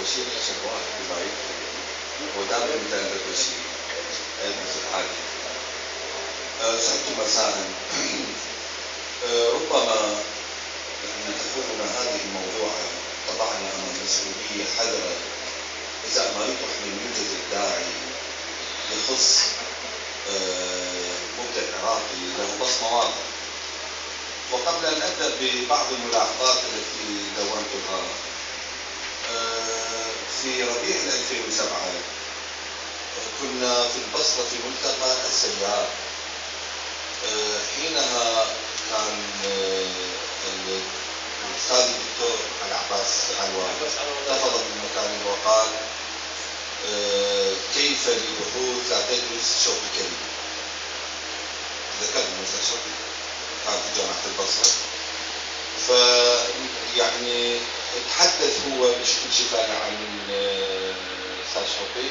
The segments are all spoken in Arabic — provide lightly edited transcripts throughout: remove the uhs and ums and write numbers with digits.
بشير شهوات بما ودائما متألق بشير أيضا الحاكم. سعدت مساء. ربما تكون هذه الموضوعة تضعنا أمام مسؤولية حذرة إذا ما يطرح من يوجد الداعي يخص مبدع عراقي له بصمة واضحة. وقبل أن أبدأ ببعض الملاحظات التي دونتها، في ربيع 2007 كنا في البصرة في ملتقى السيار. حينها كان الأستاذ الدكتور العباس علوان لفظ من مكانه وقال: كيف لبحوث لا تدرس شوقي كريم. ذكر المستشفى شوقي كان في جامعة البصرة، فيعني تحدث هو بشكل شفاهي عن الأستاذ شوقي،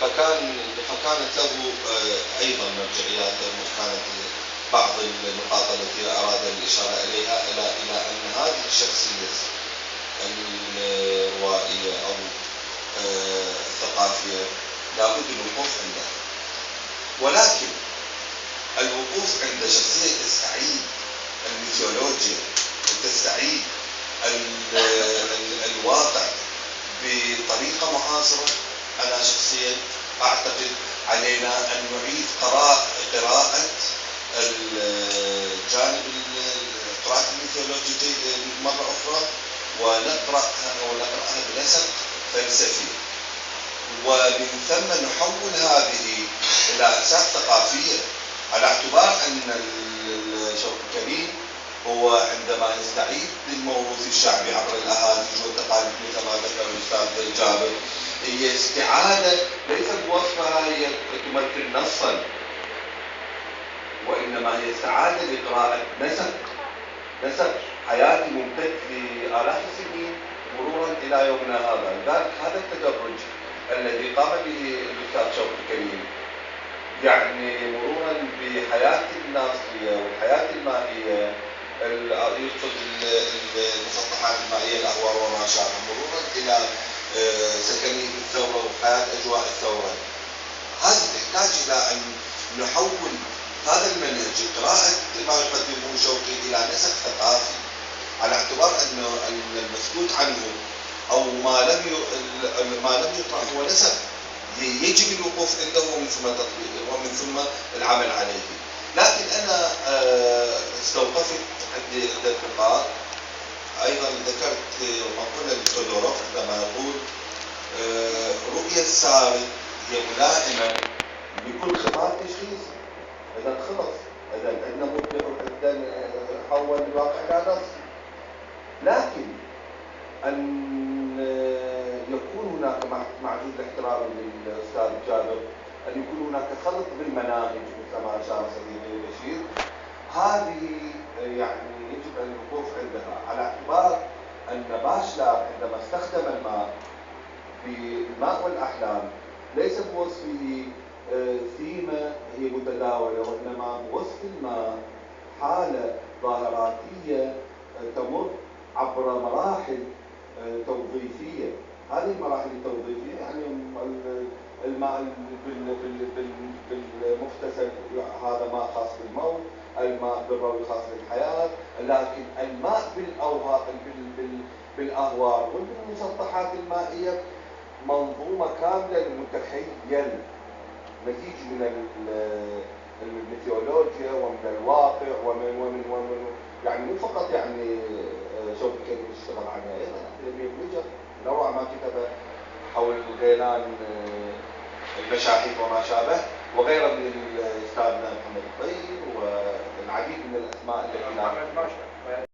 فكانت له أيضا مرجعيات، وكانت بعض النقاط التي أراد الإشارة إليها إلى أن هذه الشخصية الروائية أو الثقافية لابد الوقوف عندها. ولكن الوقوف عند شخصية تستعيد الميثولوجيا وتستعيد الواقع بطريقة معاصرة، أنا شخصيا أعتقد علينا أن نعيد قراءة الجانب قراءة الميثولوجيا مرة أخرى، ونقرأها بنسق فلسفي، ومن ثم نحول هذه إلى أساس ثقافية، على اعتبار أن شوقي كريم هو عندما يستعيد للموروث الشعبي عبر الأهازيج والتقاليد مثل ما ذكر الأستاذ جابر، هي استعادة ليست بوصفها هي تمثل نصا، وإنما هي استعادة لقراءة نسق حياتي ممتد لآلاف السنين مرورا إلى يومنا هذا. لذلك هذا التدرج الذي قام به الأستاذ شوقي كريم، يعني مرورا بحياة الناصية والحياة المائية، يقصد المسطحات المائية الأهوار وما شابه، مرورا إلى سكنه الثورة وحياة أجواء الثورة. هذه تحتاج إلى أن نحول هذا المنهج قراءة ما يقدمه شوقي إلى نسق ثقافي، على اعتبار أن المسكوت عنه أو ما لم يطرح هو نسق يجب الوقوف عنده ومن ثم تطبيقه ومن ثم العمل عليه. لكن أنا استوقفت عندي عدة نقاط. أيضا ذكرت مقولة لتودوروف عندما يقول: رؤية السارد هي ملائمة لكل خطاب تشخيصي. إذا خلص، إذا عندنا مبدع وإذا حول الواقع إلى نص، لكن أن يكون هناك مع جزء احترامي للأستاذ جابر أن يكون هناك خلط بالمناهج مثل ما أشار صديقي بشير، هذه يعني يجب أن الوقوف عندها، على اعتبار أن باشلر عندما استخدم الماء بالماء والأحلام ليس بوصفه ثيمة هي متداولة، وإنما بوصف الماء حالة ظاهراتية تمر عبر مراحل توظيفية. هذه المراحل التوظيفية يعني الماء بالمغتسل هذا ماء خاص بالموت، الماء بالروي خاص بالحياة، لكن الماء بالأهوار والمسطحات المائية منظومة كاملة متخيل، مزيج من الميثولوجيا ومن الواقع ومن يعني مو فقط يعني شوقي كريم اشتغل عليها، ايضا ابن وجر نوع ما كتب حول الغيلان المشاهير وما شابه، وغيره من الاستاذ محمد الطيب والعديد من الاسماء التي محمد ماشى